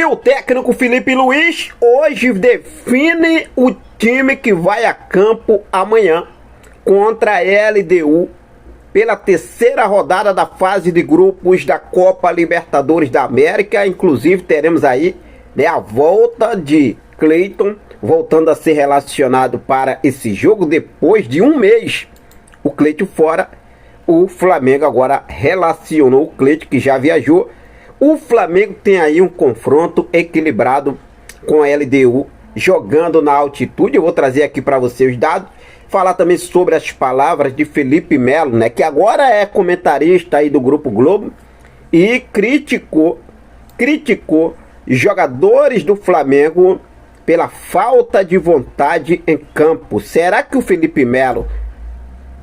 E o técnico Felipe Luiz hoje define o time que vai a campo amanhã contra a LDU pela terceira rodada da fase de grupos da Copa Libertadores da América. Inclusive teremos aí, né, a volta de Cleiton, voltando a ser relacionado para esse jogo depois de um mês. O Cleiton fora, o Flamengo agora relacionou o Cleiton, que já viajou. O Flamengo tem aí um confronto equilibrado com a LDU, jogando na altitude. Eu vou trazer aqui para você os dados, falar também sobre as palavras de Felipe Melo, né, que agora é comentarista aí do Grupo Globo, e criticou jogadores do Flamengo pela falta de vontade em campo. Será que o Felipe Melo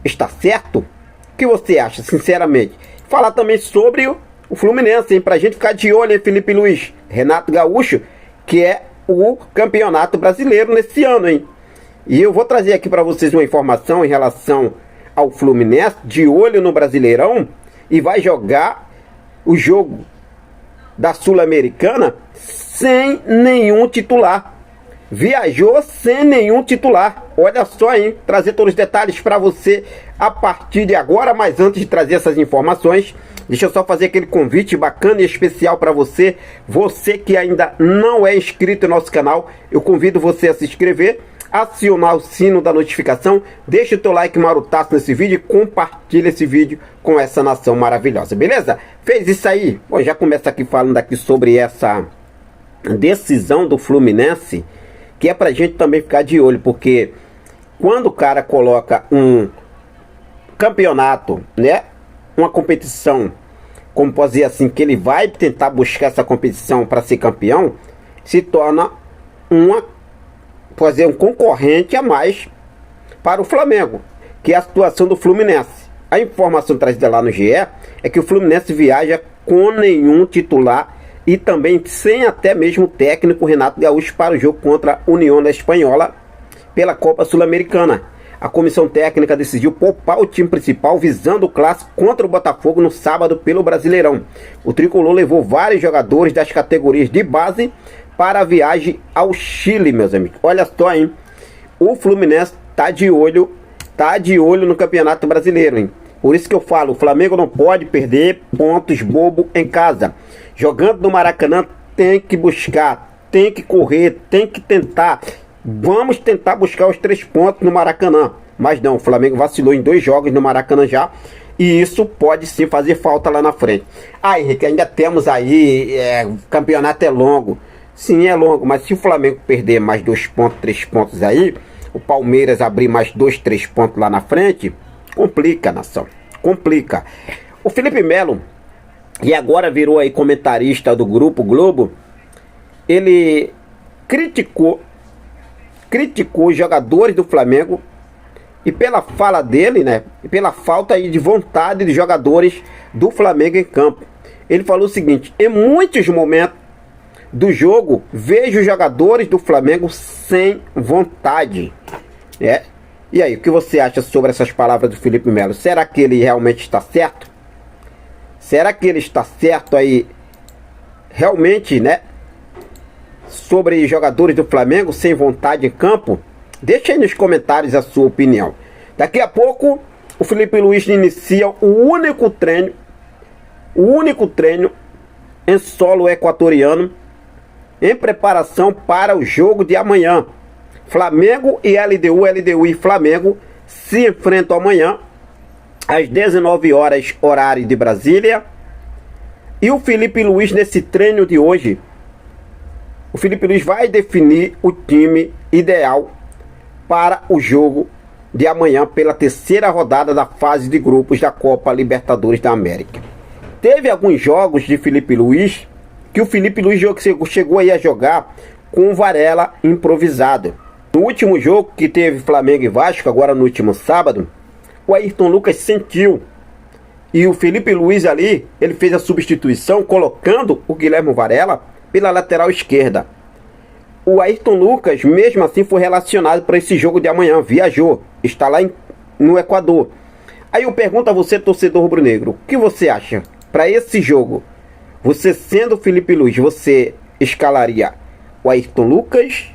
está certo? O que você acha, sinceramente? Falar também sobre o Fluminense, hein? Pra gente ficar de olho, hein, Felipe Luiz? Renato Gaúcho, que é o campeonato brasileiro nesse ano, hein? E eu vou trazer aqui para vocês uma informação em relação ao Fluminense, de olho no Brasileirão, e vai jogar o jogo da Sul-Americana sem nenhum titular. Viajou sem nenhum titular. Olha só, hein? Trazer todos os detalhes para você a partir de agora. Mas antes de trazer essas informações, deixa eu só fazer aquele convite bacana e especial para você. Você que ainda não é inscrito no nosso canal, eu convido você a se inscrever, acionar o sino da notificação, deixa o teu like marutaço nesse vídeo e compartilha esse vídeo com essa nação maravilhosa, beleza? Fez isso aí? Bom, já começa aqui falando aqui sobre essa decisão do Fluminense, que é pra gente também ficar de olho, porque quando o cara coloca um campeonato, né, uma competição, como pode dizer assim, que ele vai tentar buscar essa competição para ser campeão, se torna um concorrente a mais para o Flamengo, que é a situação do Fluminense. A informação trazida lá no GE é que o Fluminense viaja com nenhum titular e também sem até mesmo o técnico Renato Gaúcho para o jogo contra a União da Espanhola pela Copa Sul-Americana. A comissão técnica decidiu poupar o time principal visando o clássico contra o Botafogo no sábado pelo Brasileirão. O tricolor levou vários jogadores das categorias de base para a viagem ao Chile, meus amigos. Olha só, hein? O Fluminense tá de olho no Campeonato Brasileiro, hein? Por isso que eu falo, o Flamengo não pode perder pontos bobo em casa. Jogando no Maracanã tem que buscar, tem que correr, tem que tentar. Vamos tentar buscar os 3 pontos no Maracanã. Mas não, o Flamengo vacilou em 2 jogos no Maracanã já. E isso pode sim fazer falta lá na frente. Ah, Henrique, ainda temos aí, o campeonato é longo. Sim, é longo, mas se o Flamengo perder mais 2 pontos, 3 pontos aí, o Palmeiras abrir mais 2, 3 pontos lá na frente, complica, nação, complica. O Felipe Melo, e agora virou aí comentarista do Grupo Globo, ele criticou os jogadores do Flamengo, e pela fala dele, né, e pela falta aí de vontade de jogadores do Flamengo em campo. Ele falou o seguinte: em muitos momentos do jogo, vejo os jogadores do Flamengo sem vontade. E aí, o que você acha sobre essas palavras do Felipe Melo? Será que ele realmente está certo? Será que ele está certo aí, realmente, né, sobre jogadores do Flamengo sem vontade em campo? Deixa aí nos comentários a sua opinião. Daqui a pouco, o Felipe Luiz inicia o único treino em solo equatoriano, em preparação para o jogo de amanhã. Flamengo e LDU, LDU e Flamengo se enfrentam amanhã às 19 horas, horário de Brasília. E o Felipe Luiz, nesse treino de hoje, o Felipe Luiz vai definir o time ideal para o jogo de amanhã pela terceira rodada da fase de grupos da Copa Libertadores da América. Teve alguns jogos de Felipe Luiz que o Felipe Luiz chegou aí a jogar com o Varela improvisado. No último jogo que teve Flamengo e Vasco, agora no último sábado, o Ayrton Lucas sentiu. E o Felipe Luiz ali, ele fez a substituição colocando o Guilherme Varela pela lateral esquerda. O Ayrton Lucas, mesmo assim, foi relacionado para esse jogo de amanhã. Viajou, está lá no Equador. Aí eu pergunto a você, torcedor rubro-negro, o que você acha para esse jogo? Você sendo Felipe Luiz, você escalaria o Ayrton Lucas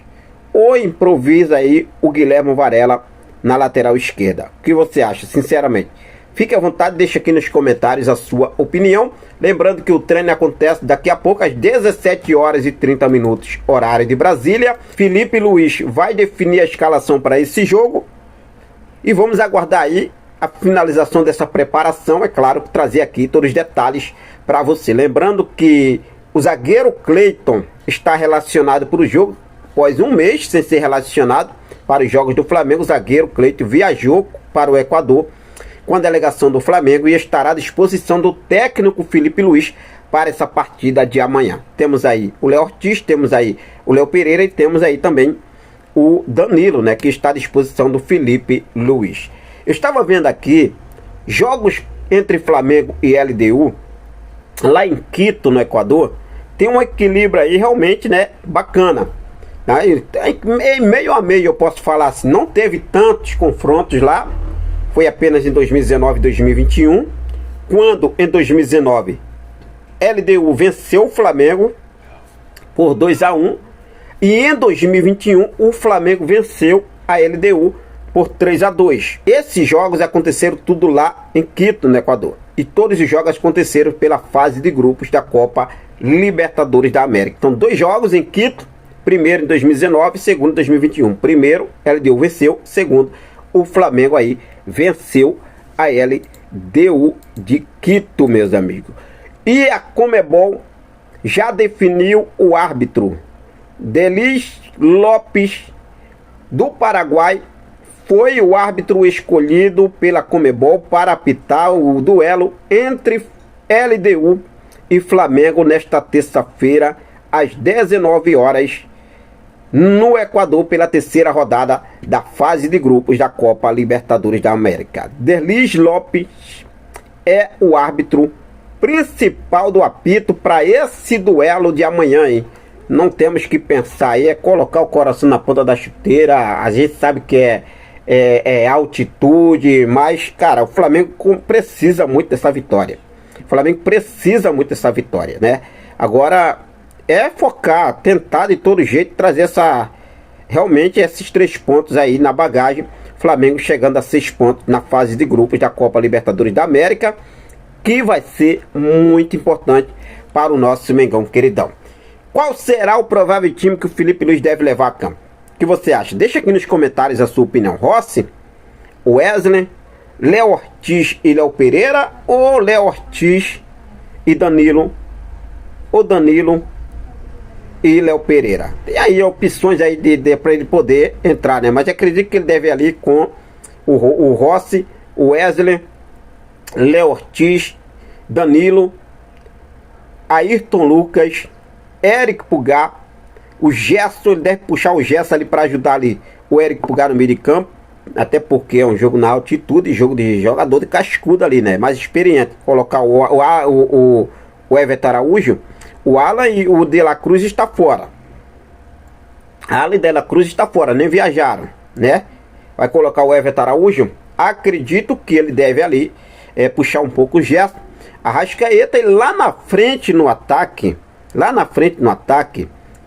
ou improvisa aí o Guilherme Varela na lateral esquerda? O que você acha, sinceramente? Fique à vontade, deixa aqui nos comentários a sua opinião. Lembrando que o treino acontece daqui a pouco às 17 horas e 30 minutos, horário de Brasília. Felipe Luiz vai definir a escalação para esse jogo. E vamos aguardar aí a finalização dessa preparação. É claro, trazer aqui todos os detalhes para você. Lembrando que o zagueiro Cleiton está relacionado para o jogo. Após um mês sem ser relacionado para os jogos do Flamengo, o zagueiro Cleiton viajou para o Equador com a delegação do Flamengo e estará à disposição do técnico Felipe Luiz para essa partida de amanhã. Temos aí o Léo Ortiz, temos aí o Léo Pereira e temos aí também o Danilo, né, que está à disposição do Felipe Luiz. Eu estava vendo aqui jogos entre Flamengo e LDU lá em Quito, no Equador. Tem um equilíbrio aí realmente, né, bacana. Em meio a meio eu posso falar assim, não teve tantos confrontos lá. Foi apenas em 2019 e 2021, quando em 2019 LDU venceu o Flamengo por 2-1 e em 2021 o Flamengo venceu a LDU por 3-2. Esses jogos aconteceram tudo lá em Quito, no Equador, e todos os jogos aconteceram pela fase de grupos da Copa Libertadores da América. Então, 2 jogos em Quito, primeiro em 2019, segundo em 2021. Primeiro, LDU venceu, segundo, o Flamengo aí venceu a LDU de Quito, meus amigos. E a Conmebol já definiu o árbitro. Delis Lopes, do Paraguai, foi o árbitro escolhido pela Conmebol para apitar o duelo entre LDU e Flamengo nesta terça-feira, às 19 horas, no Equador, pela terceira rodada da fase de grupos da Copa Libertadores da América. Delis Lopes é o árbitro principal do apito para esse duelo de amanhã, hein? Não temos que pensar aí, é colocar o coração na ponta da chuteira. A gente sabe que é altitude, mas, cara, o Flamengo precisa muito dessa vitória. O Flamengo precisa muito dessa vitória, né? Agora é focar, tentar de todo jeito trazer realmente esses 3 pontos aí na bagagem. Flamengo chegando a 6 pontos na fase de grupos da Copa Libertadores da América, que vai ser muito importante para o nosso Mengão queridão. Qual será o provável time que o Felipe Luiz deve levar a campo? O que você acha? Deixa aqui nos comentários a sua opinião. Rossi, Wesley, Léo Ortiz e Léo Pereira, ou Léo Ortiz e Danilo, ou Danilo e Léo Pereira? Tem aí opções aí para ele poder entrar, né? Mas acredito que ele deve ir ali com o Rossi, o Wesley, Léo Ortiz, Danilo, Ayrton Lucas, Eric Pulgar, o Gerson. Ele deve puxar o Gerson ali para ajudar ali o Eric Pulgar no meio de campo, até porque é um jogo na altitude, jogo de jogador de cascudo ali, né? Mais experiente. Colocar o Everton Araújo, o Alan e o De La Cruz está fora. Alan e De La Cruz está fora, nem viajaram, né? Vai colocar o Everton Araújo. Acredito que ele deve ali puxar um pouco o Gerson. Arrascaeta, e lá na frente no ataque,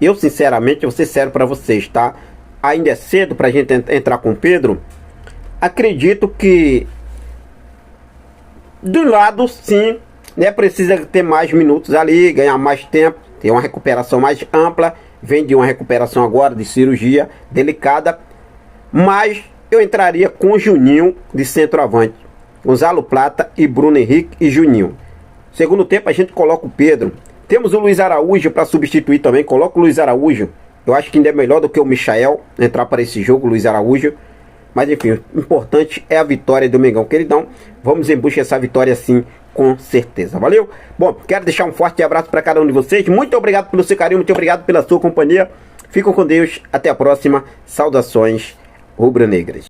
eu sinceramente, vou ser sério para vocês, tá? Ainda é cedo pra gente entrar com o Pedro. Acredito que do lado, sim, né, precisa ter mais minutos ali, ganhar mais tempo, ter uma recuperação mais ampla. Vem de uma recuperação agora de cirurgia delicada, mas eu entraria com o Juninho de centroavante, Gonzalo Plata e Bruno Henrique e Juninho. Segundo tempo a gente coloca o Pedro. Temos o Luiz Araújo para substituir também. Coloca o Luiz Araújo. Eu acho que ainda é melhor do que o Michael entrar para esse jogo, Luiz Araújo. Mas enfim, o importante é a vitória do Mengão queridão. Vamos em busca dessa vitória sim, com certeza. Valeu? Bom, quero deixar um forte abraço para cada um de vocês. Muito obrigado pelo seu carinho, muito obrigado pela sua companhia. Fiquem com Deus. Até a próxima. Saudações rubro-negras.